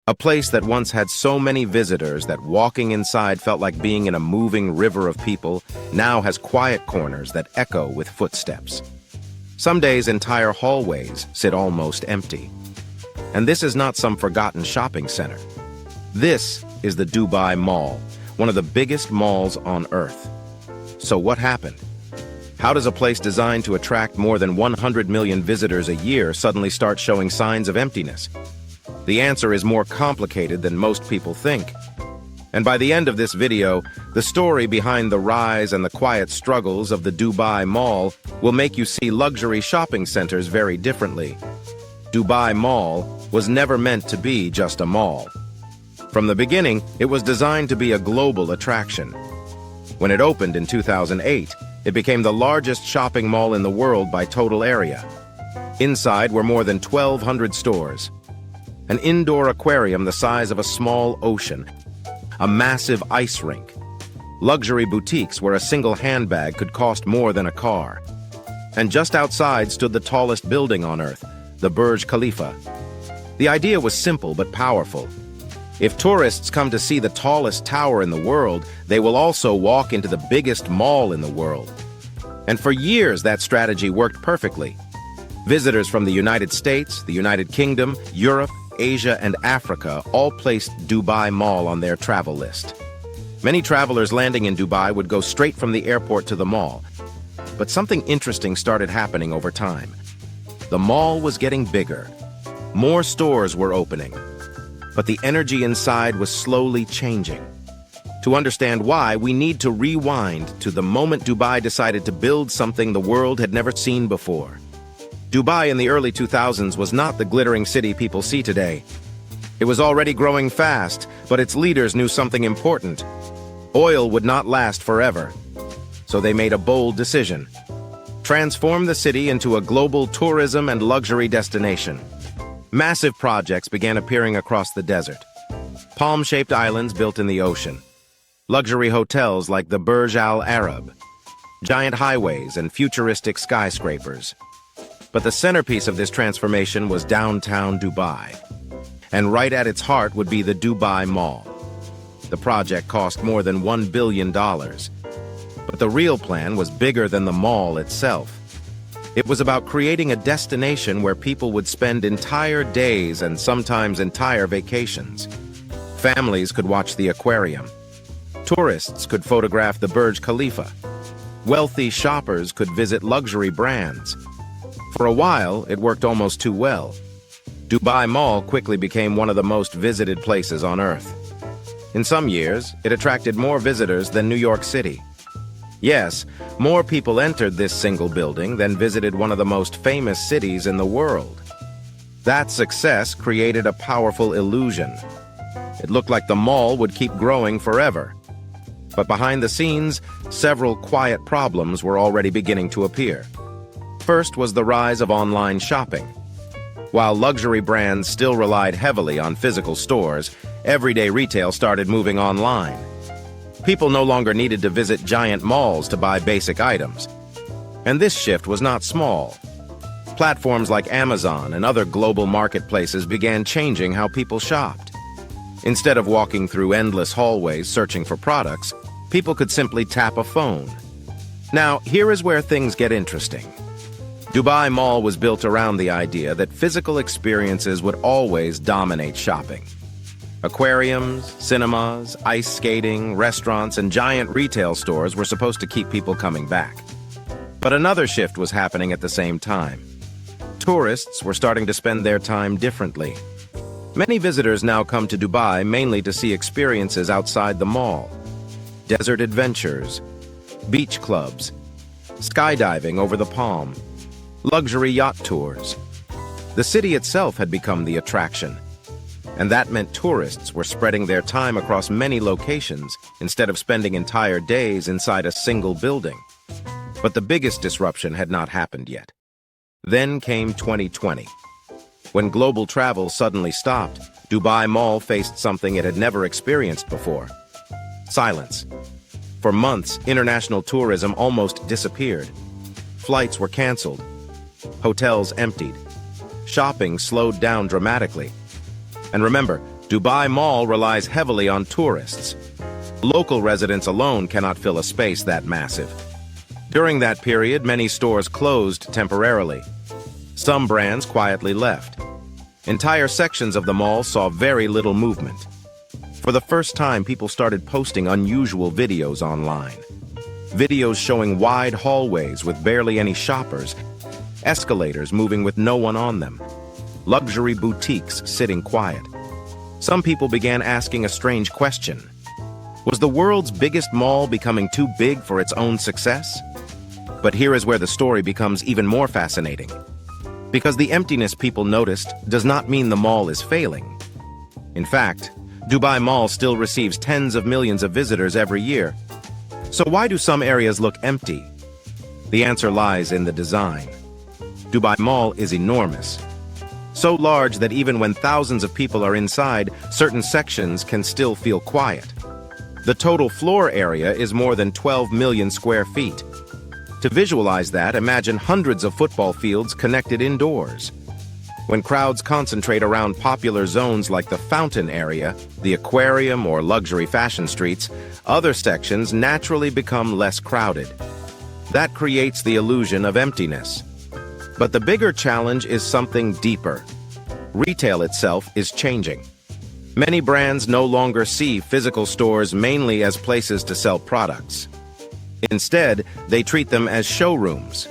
A place that once had so many visitors that walking inside felt like being in a moving river of people now has quiet corners that echo with footsteps. Some days entire hallways sit almost empty. And this is not some forgotten shopping center. This is the Dubai Mall, one of the biggest malls on Earth. So what happened? How does a place designed to attract more than 100 million visitors a year suddenly start showing signs of emptiness? The answer is more complicated than most people think. And by the end of this video, the story behind the rise and the quiet struggles of the Dubai Mall will make you see luxury shopping centers very differently. Dubai Mall was never meant to be just a mall. From the beginning, it was designed to be a global attraction. When it opened in 2008, it became the largest shopping mall in the world by total area. Inside were more than 1,200 stores, an indoor aquarium the size of a small ocean, a massive ice rink, luxury boutiques where a single handbag could cost more than a car. And just outside stood the tallest building on Earth, the Burj Khalifa. The idea was simple but powerful. If tourists come to see the tallest tower in the world, they will also walk into the biggest mall in the world. And for years, that strategy worked perfectly. Visitors from the United States, the United Kingdom, Europe, Asia, and Africa all placed Dubai Mall on their travel list. Many travelers landing in Dubai would go straight from the airport to the mall. But something interesting started happening over time. The mall was getting bigger. More stores were opening. But the energy inside was slowly changing. To understand why, we need to rewind to the moment Dubai decided to build something the world had never seen before. Dubai in the early 2000s was not the glittering city people see today. It was already growing fast, but its leaders knew something important. Oil would not last forever. So they made a bold decision: transform the city into a global tourism and luxury destination. Massive projects began appearing across the desert. Palm-shaped islands built in the ocean. Luxury hotels like the Burj Al Arab. Giant highways and futuristic skyscrapers. But the centerpiece of this transformation was downtown Dubai. And right at its heart would be the Dubai Mall. The project cost more than $1 billion. But the real plan was bigger than the mall itself. It was about creating a destination where people would spend entire days and sometimes entire vacations. Families could watch the aquarium. Tourists could photograph the Burj Khalifa. Wealthy shoppers could visit luxury brands. For a while, it worked almost too well. Dubai Mall quickly became one of the most visited places on Earth. In some years, it attracted more visitors than New York City. Yes, more people entered this single building than visited one of the most famous cities in the world. That success created a powerful illusion. It looked like the mall would keep growing forever. But behind the scenes, several quiet problems were already beginning to appear. First was the rise of online shopping. While luxury brands still relied heavily on physical stores, everyday retail started moving online. People no longer needed to visit giant malls to buy basic items. And this shift was not small. Platforms like Amazon and other global marketplaces began changing how people shopped. Instead of walking through endless hallways searching for products, people could simply tap a phone. Now, here is where things get interesting. Dubai Mall was built around the idea that physical experiences would always dominate shopping. Aquariums, cinemas, ice skating, restaurants, and giant retail stores were supposed to keep people coming back. But another shift was happening at the same time. Tourists were starting to spend their time differently. Many visitors now come to Dubai mainly to see experiences outside the mall. Desert adventures, beach clubs, skydiving over the Palm, luxury yacht tours. The city itself had become the attraction. And that meant tourists were spreading their time across many locations instead of spending entire days inside a single building. But the biggest disruption had not happened yet. Then came 2020. When global travel suddenly stopped, Dubai Mall faced something it had never experienced before: silence. For months, international tourism almost disappeared. Flights were canceled. Hotels emptied. Shopping slowed down dramatically. And remember, Dubai Mall relies heavily on tourists. Local residents alone cannot fill a space that massive. During that period, many stores closed temporarily. Some brands quietly left. Entire sections of the mall saw very little movement. For the first time, people started posting unusual videos online. Videos showing wide hallways with barely any shoppers, escalators moving with no one on them, luxury boutiques sitting quiet. Some people began asking a strange question. Was the world's biggest mall becoming too big for its own success? But here is where the story becomes even more fascinating. Because the emptiness people noticed does not mean the mall is failing. In fact, Dubai Mall still receives tens of millions of visitors every year. So why do some areas look empty? The answer lies in the design. Dubai Mall is enormous. So large that even when thousands of people are inside, certain sections can still feel quiet. The total floor area is more than 12 million square feet. To visualize that, imagine hundreds of football fields connected indoors. When crowds concentrate around popular zones like the fountain area, the aquarium, or luxury fashion streets, other sections naturally become less crowded. That creates the illusion of emptiness. But the bigger challenge is something deeper. Retail itself is changing. Many brands no longer see physical stores mainly as places to sell products. Instead, they treat them as showrooms,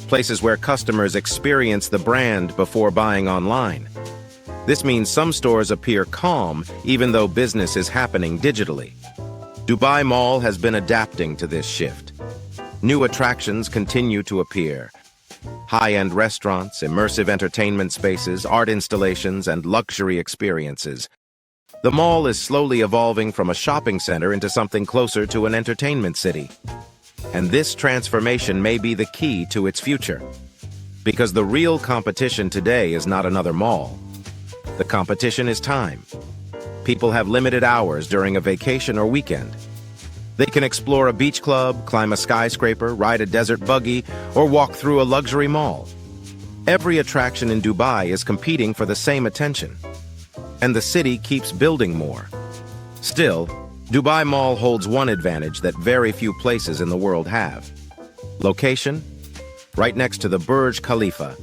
places where customers experience the brand before buying online. This means some stores appear calm even though business is happening digitally. Dubai Mall has been adapting to this shift. New attractions continue to appear. High-end restaurants, immersive entertainment spaces, art installations, and luxury experiences. The mall is slowly evolving from a shopping center into something closer to an entertainment city. And this transformation may be the key to its future. Because the real competition today is not another mall. The competition is time. People have limited hours during a vacation or weekend. They can explore a beach club, climb a skyscraper, ride a desert buggy, or walk through a luxury mall. Every attraction in Dubai is competing for the same attention. And the city keeps building more. Still, Dubai Mall holds one advantage that very few places in the world have. Location, right next to the Burj Khalifa,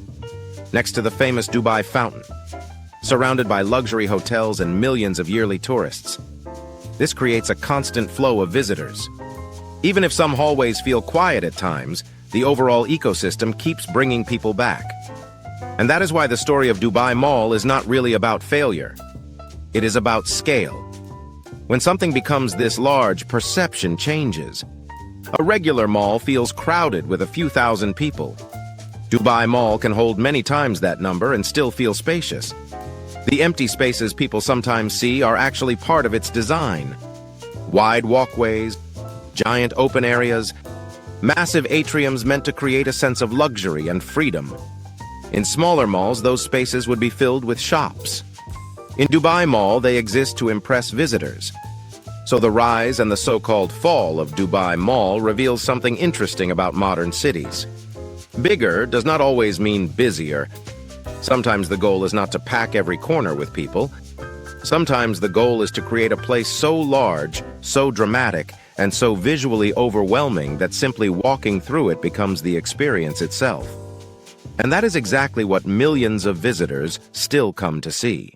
next to the famous Dubai Fountain, surrounded by luxury hotels and millions of yearly tourists. This creates a constant flow of visitors. Even if some hallways feel quiet at times, the overall ecosystem keeps bringing people back. And that is why the story of Dubai Mall is not really about failure. It is about scale. When something becomes this large, perception changes. A regular mall feels crowded with a few thousand people. Dubai Mall can hold many times that number and still feel spacious. The empty spaces people sometimes see are actually part of its design. Wide walkways, giant open areas, massive atriums meant to create a sense of luxury and freedom. In smaller malls, those spaces would be filled with shops. In Dubai Mall, they exist to impress visitors. So the rise and the so-called fall of Dubai Mall reveals something interesting about modern cities. Bigger does not always mean busier. Sometimes the goal is not to pack every corner with people. Sometimes the goal is to create a place so large, so dramatic, and so visually overwhelming that simply walking through it becomes the experience itself. And that is exactly what millions of visitors still come to see.